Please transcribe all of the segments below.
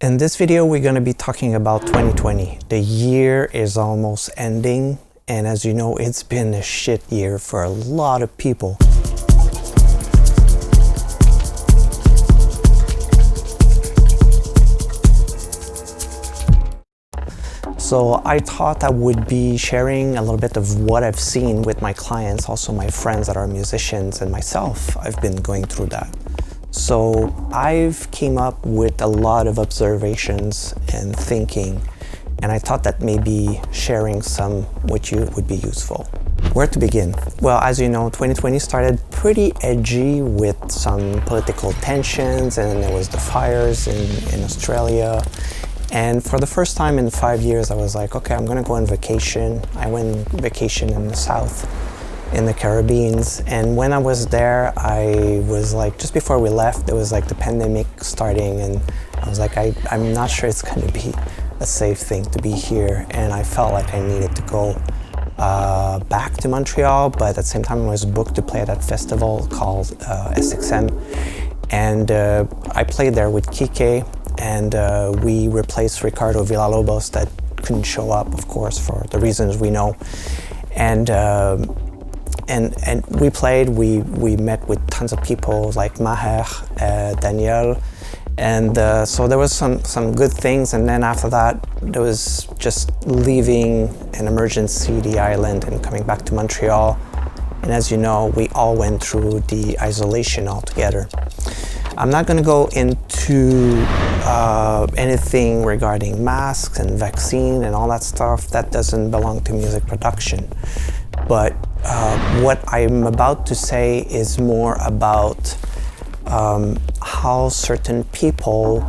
In this video, we're going to be talking about 2020. The year is almost ending, and as you know, it's been a shit year for a lot of people. So I thought I would be sharing a little bit of what I've seen with my clients, also my friends that are musicians, and myself. I've been going through that. So I've came up with a lot of observations and thinking, and I thought that maybe sharing some with you would be useful. Where to begin? Well, as you know, 2020 started pretty edgy with some political tensions, and there was the fires in Australia. And for the first time in 5 years, I was like, okay, I'm gonna go on vacation. I went vacation in the South, in the Caribbean. And when I was there, I was like, just before we left, there was like the pandemic starting, and I was like, I'm not sure it's gonna be a safe thing to be here. And I felt like I needed to go back to Montreal, but at the same time I was booked to play at that festival called SXM. And I played there with Kike, and we replaced Ricardo Villalobos that couldn't show up, of course, for the reasons we know. And we played, we met with tons of people like Maher, Daniel, and so there was some good things. And then after that, there was just leaving an emergency the island and coming back to Montreal. And as you know, we all went through the isolation altogether. I'm not going to go into anything regarding masks and vaccine and all that stuff. That doesn't belong to music production. But what I'm about to say is more about how certain people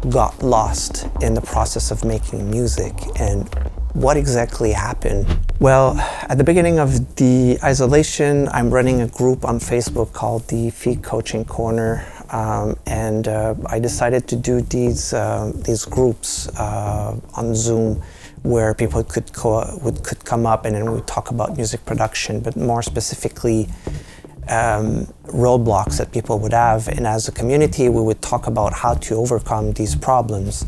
got lost in the process of making music and what exactly happened. Well, at the beginning of the isolation, I'm running a group on Facebook called the Pheek Coaching Corner, and I decided to do these groups on Zoom, where people could come up and then we would talk about music production, but more specifically roadblocks that people would have. And as a community, we would talk about how to overcome these problems.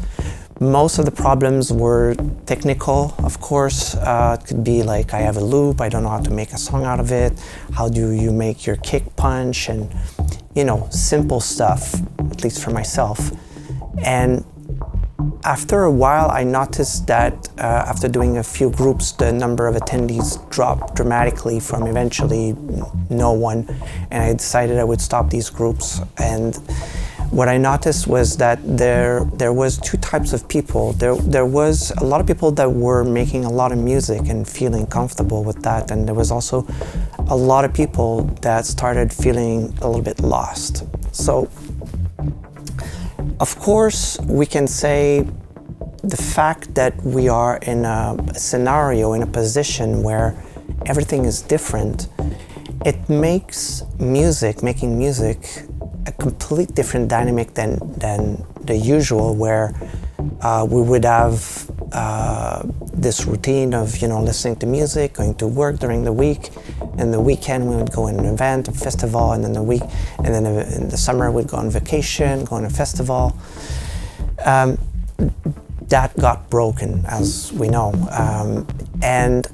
Most of the problems were technical, of course. It could be like, I have a loop, I don't know how to make a song out of it. How do you make your kick punch? And, you know, simple stuff, at least for myself. And after a while, I noticed that after doing a few groups, the number of attendees dropped dramatically from eventually no one. And I decided I would stop these groups. And what I noticed was that there was two types of people. There was a lot of people that were making a lot of music and feeling comfortable with that. And there was also a lot of people that started feeling a little bit lost. So, of course, we can say the fact that we are in a scenario, in a position where everything is different, it makes making music, a complete different dynamic than the usual, where we would have this routine of, you know, listening to music, going to work during the week, and the weekend we would go in an event, a festival, and then in the summer we'd go on vacation, go on a festival. That got broken, as we know, and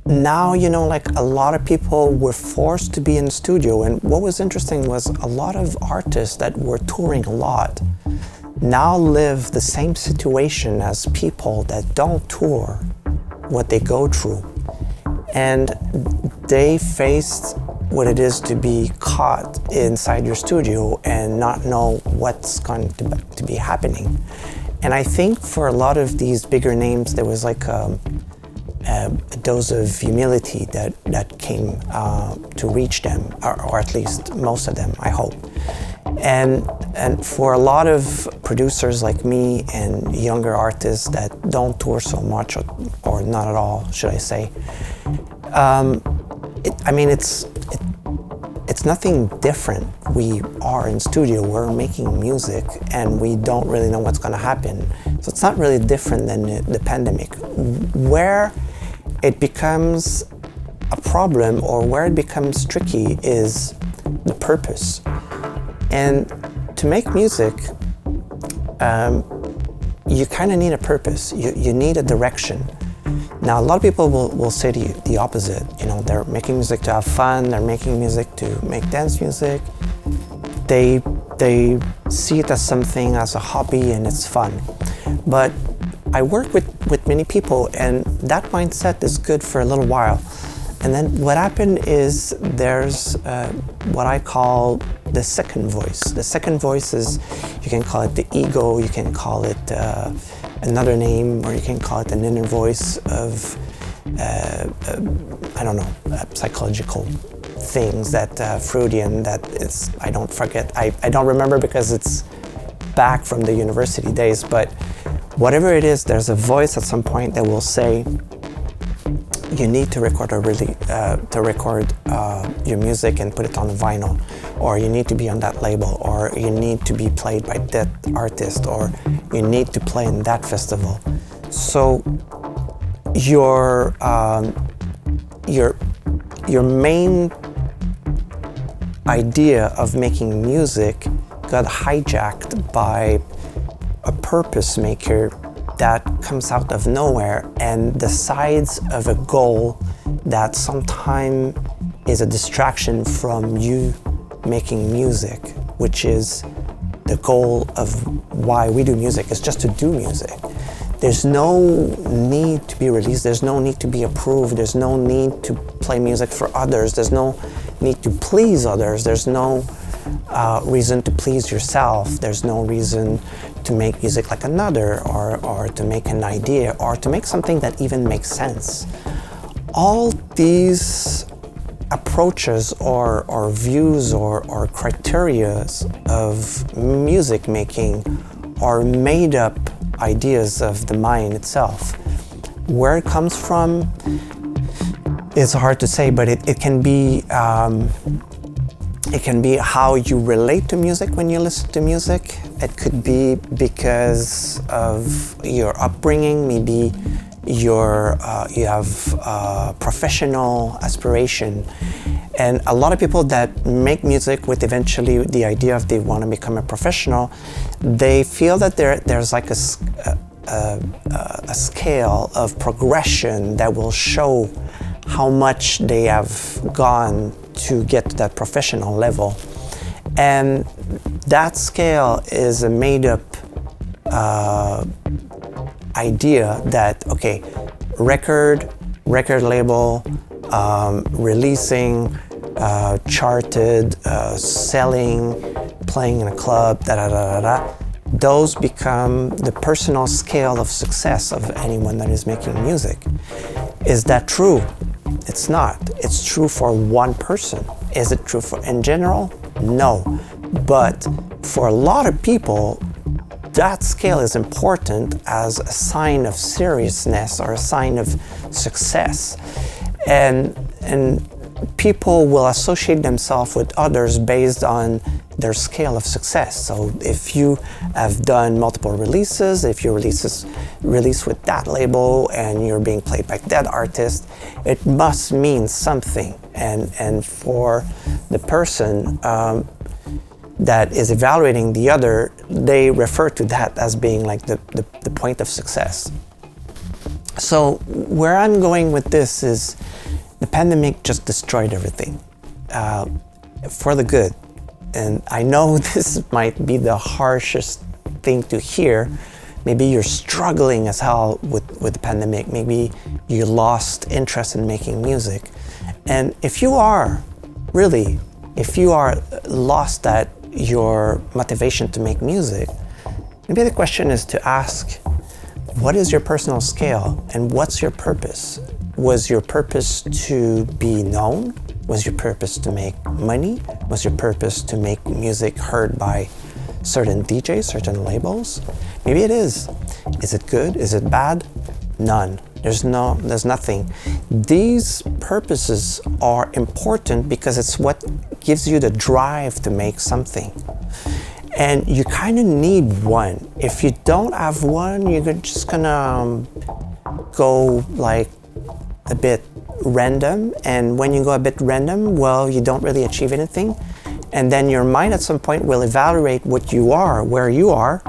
now, you know, like a lot of people were forced to be in the studio. And what was interesting was a lot of artists that were touring a lot now live the same situation as people that don't tour, what they go through. And they faced what it is to be caught inside your studio and not know what's going to be happening. And I think for a lot of these bigger names, there was like a dose of humility that came to reach them, or at least most of them, I hope. And for a lot of producers like me and younger artists that don't tour so much, or not at all, should I say, it's nothing different. We are in studio, we're making music, and we don't really know what's going to happen. So it's not really different than the pandemic. Where it becomes a problem, or where it becomes tricky, is the purpose. And to make music, you kind of need a purpose. You need a direction. Now, a lot of people will say to you the opposite. You know, they're making music to have fun. They're making music to make dance music. They see it as something, as a hobby, and it's fun. But I work with many people, and that mindset is good for a little while. And then what happened is there's what I call the second voice. The second voice is, you can call it the ego, you can call it another name, or you can call it an inner voice of, I don't know, psychological things that Freudian, that is, I don't forget, I don't remember because it's back from the university days, but whatever it is, there's a voice at some point that will say, you need to record your music and put it on vinyl, or you need to be on that label, or you need to be played by that artist, or you need to play in that festival. So your main idea of making music got hijacked by a purpose maker that comes out of nowhere and decides of a goal that sometimes is a distraction from you making music, which is the goal of why we do music, is just to do music. There's no need to be released, there's no need to be approved, there's no need to play music for others, there's no need to please others, there's no reason to please yourself, there's no reason to make music like another, or to make an idea, or to make something that even makes sense. All these approaches or views or criteria of music making are made up ideas of the mind itself. Where it comes from, it's hard to say, but it can be how you relate to music when you listen to music. It could be because of your upbringing, maybe you have professional aspiration. And a lot of people that make music with eventually the idea of they want to become a professional, they feel that there's like a scale of progression that will show how much they have gone to get to that professional level. And that scale is a made-up idea that, okay, record label, releasing, charted, selling, playing in a club, those become the personal scale of success of anyone that is making music. Is that true? It's not. It's true for one person. Is it true for in general? No. But for a lot of people, that scale is important as a sign of seriousness or a sign of success. And people will associate themselves with others based on their scale of success. So if you have done multiple releases, if you release with that label and you're being played by that artist, it must mean something. And for the person that is evaluating the other, they refer to that as being like the point of success. So where I'm going with this is the pandemic just destroyed everything for the good. And I know this might be the harshest thing to hear. Maybe you're struggling as hell with the pandemic. Maybe you lost interest in making music. And if you are lost at your motivation to make music, maybe the question is to ask, what is your personal scale and what's your purpose? Was your purpose to be known? Was your purpose to make money? Was your purpose to make music heard by certain DJs, certain labels? Maybe it is. Is it good? Is it bad? None. There's nothing. These purposes are important because it's what gives you the drive to make something. And you kind of need one. If you don't have one, you're just gonna go like a bit random. And when you go a bit random, well, you don't really achieve anything. And then your mind at some point will evaluate what you are, where you are,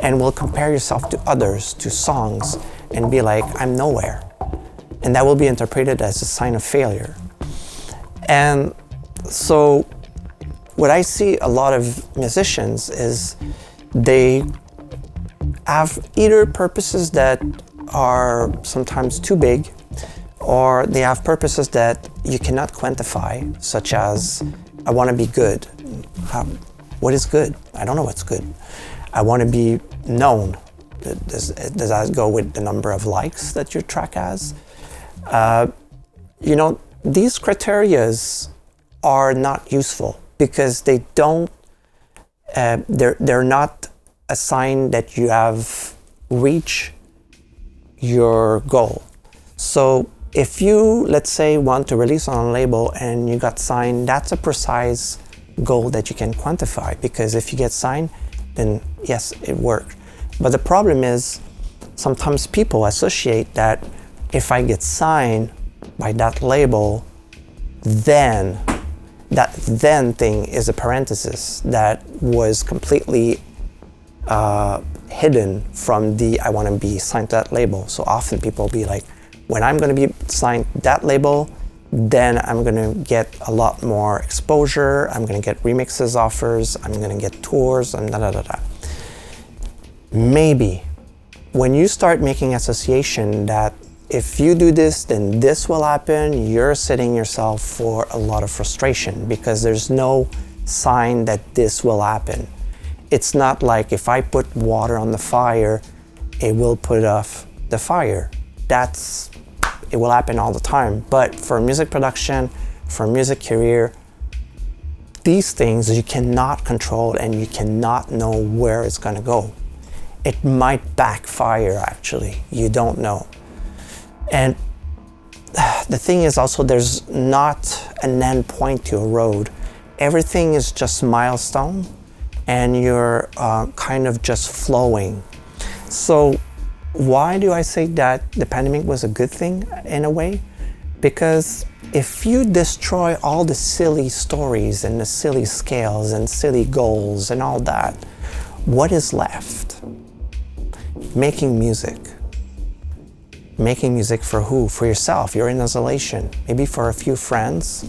and will compare yourself to others, to songs, and be like, I'm nowhere. And that will be interpreted as a sign of failure. And so what I see a lot of musicians is they have either purposes that are sometimes too big, or they have purposes that you cannot quantify, such as, I want to be good. What is good? I don't know what's good. I want to be known. Does that go with the number of likes that your track has? These criterias are not useful because they don't, they're not a sign that you have reached your goal. So if you, let's say, want to release on a label and you got signed, that's a precise goal that you can quantify, because if you get signed, then yes, it worked. But the problem is sometimes people associate that if I get signed by that label, then that then thing is a parenthesis that was completely hidden from the I want to be signed to that label. So often people be like, when I'm going to be signed to that label, then I'm going to get a lot more exposure, I'm going to get remixes offers, I'm going to get tours, and da-da-da-da. Maybe when you start making association that if you do this, then this will happen, you're setting yourself for a lot of frustration, because there's no sign that this will happen. It's not like if I put water on the fire, it will put off the fire. It will happen all the time. But for music production, for music career, these things you cannot control and you cannot know where it's gonna go. It might backfire actually, you don't know. And the thing is also, there's not an end point to a road. Everything is just milestone and you're kind of just flowing. So why do I say that the pandemic was a good thing in a way? Because if you destroy all the silly stories and the silly scales and silly goals and all that, what is left? Making music. Making music for who? For yourself. You're in isolation. Maybe for a few friends.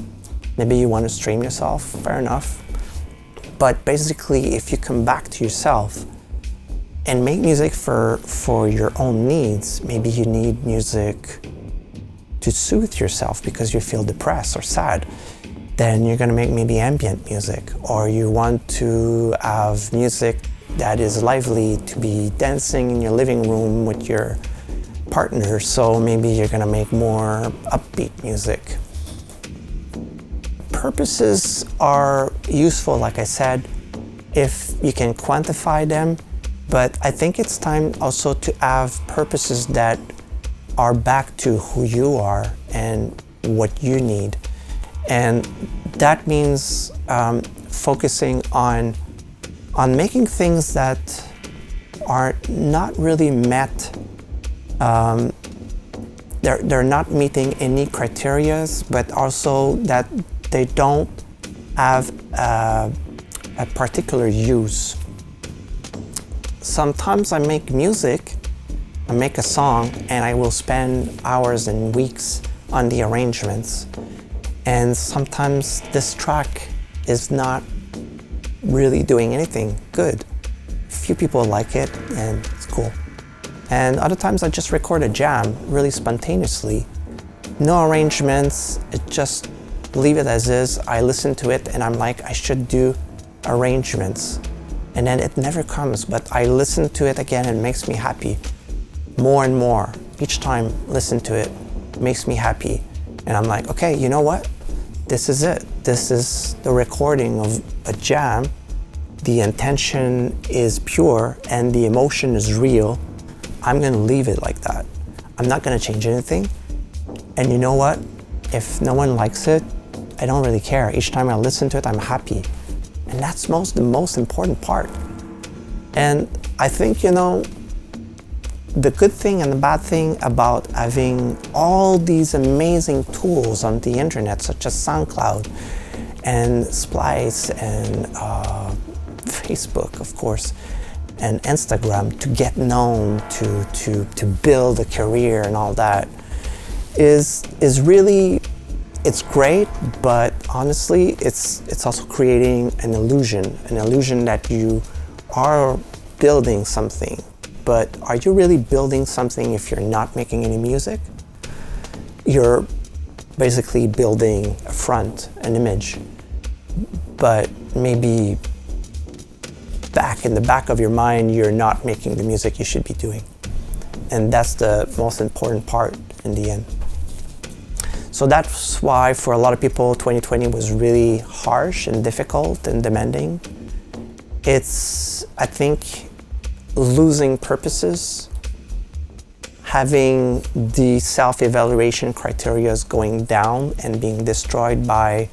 Maybe you want to stream yourself. Fair enough. But basically, if you come back to yourself and make music for your own needs, maybe you need music to soothe yourself because you feel depressed or sad, then you're going to make maybe ambient music. Or you want to have music that is lively, to be dancing in your living room with your partner, so maybe you're going to make more upbeat music. Purposes are useful, like I said, if you can quantify them, but I think it's time also to have purposes that are back to who you are and what you need. And that means focusing on making things that are not really met. They're not meeting any criterias, but also that they don't have a particular use. Sometimes I make music, I make a song, and I will spend hours and weeks on the arrangements. And sometimes this track is not really doing anything good. Few people like it, and it's cool. And other times I just record a jam really spontaneously. No arrangements, it just leave it as is. I listen to it and I'm like, I should do arrangements. And then it never comes, but I listen to it again and it makes me happy. More and more. Each time listen to it makes me happy. And I'm like, okay, you know what? This is it. This is the recording of a jam. The intention is pure and the emotion is real. I'm gonna leave it like that. I'm not gonna change anything. And you know what? If no one likes it, I don't really care. Each time I listen to it, I'm happy. And that's the most important part. And I think, the good thing and the bad thing about having all these amazing tools on the internet, such as SoundCloud and Splice and Facebook, of course, and Instagram to get known, to build a career and all that is really, it's great, but honestly, it's also creating an illusion that you are building something. But are you really building something if you're not making any music? You're basically building a front, an image, but maybe in the back of your mind, you're not making the music you should be doing. And that's the most important part in the end. So that's why for a lot of people, 2020 was really harsh and difficult and demanding. It's, I think, losing purposes, having the self-evaluation criteria going down and being destroyed by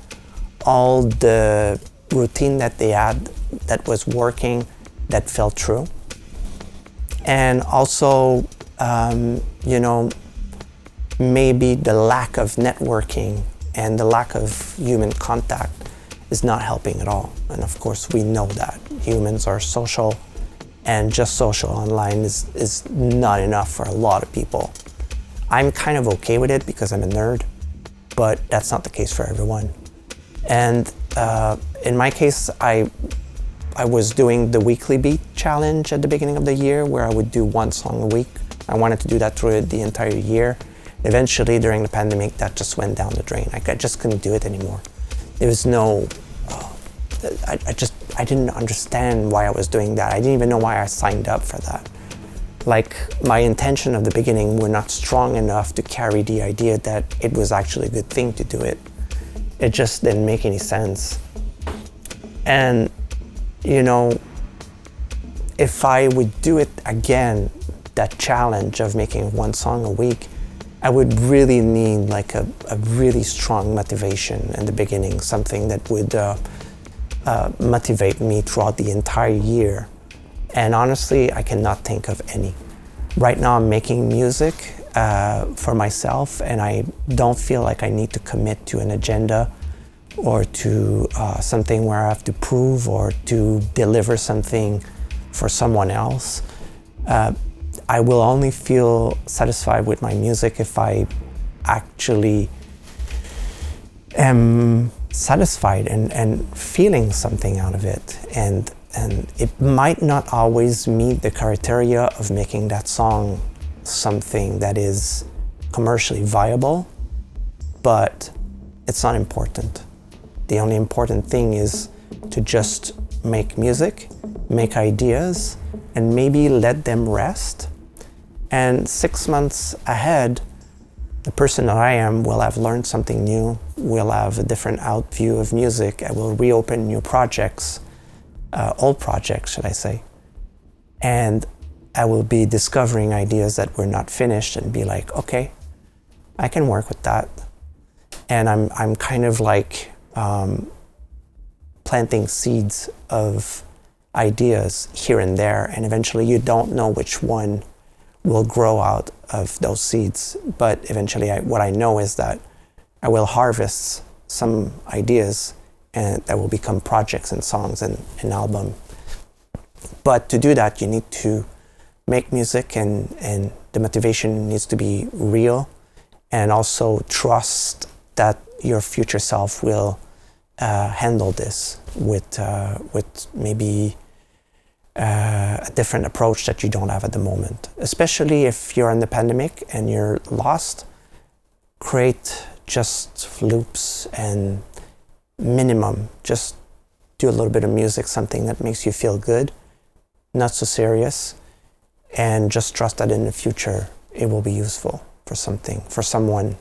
all the routine that they had that was working, that felt true. And also, maybe the lack of networking and the lack of human contact is not helping at all. And of course, we know that humans are social, and just social online is not enough for a lot of people. I'm kind of okay with it because I'm a nerd, but that's not the case for everyone. And in my case, I was doing the weekly beat challenge at the beginning of the year where I would do one song a week. I wanted to do that through the entire year. Eventually, during the pandemic, that just went down the drain. I just couldn't do it anymore. There was no, I didn't understand why I was doing that. I didn't even know why I signed up for that. Like, my intention of the beginning were not strong enough to carry the idea that it was actually a good thing to do it. It just didn't make any sense. And, if I would do it again, that challenge of making one song a week, I would really need like a really strong motivation in the beginning, something that would motivate me throughout the entire year. And honestly, I cannot think of any. Right now I'm making music for myself, and I don't feel like I need to commit to an agenda or to something where I have to prove or to deliver something for someone else. I will only feel satisfied with my music if I actually am satisfied and feeling something out of it. And it might not always meet the criteria of making that song something that is commercially viable, but it's not important. The only important thing is to just make music, make ideas, and maybe let them rest. And 6 months ahead, the person that I am will have learned something new, will have a different out view of music. I will reopen new projects, old projects, should I say. And I will be discovering ideas that were not finished and be like, okay, I can work with that. And I'm kind of like planting seeds of ideas here and there, and eventually you don't know which one will grow out of those seeds. But eventually what I know is that I will harvest some ideas and that will become projects and songs and an album. But to do that, you need to make music, and the motivation needs to be real, and also trust that your future self will handle this with maybe a different approach that you don't have at the moment. Especially if you're in the pandemic and you're lost, create just loops and minimum. Just do a little bit of music, something that makes you feel good, not so serious, and just trust that in the future it will be useful for something, for someone.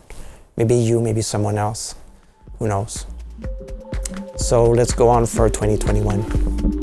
Maybe you, maybe someone else. Who knows? So let's go on for 2021.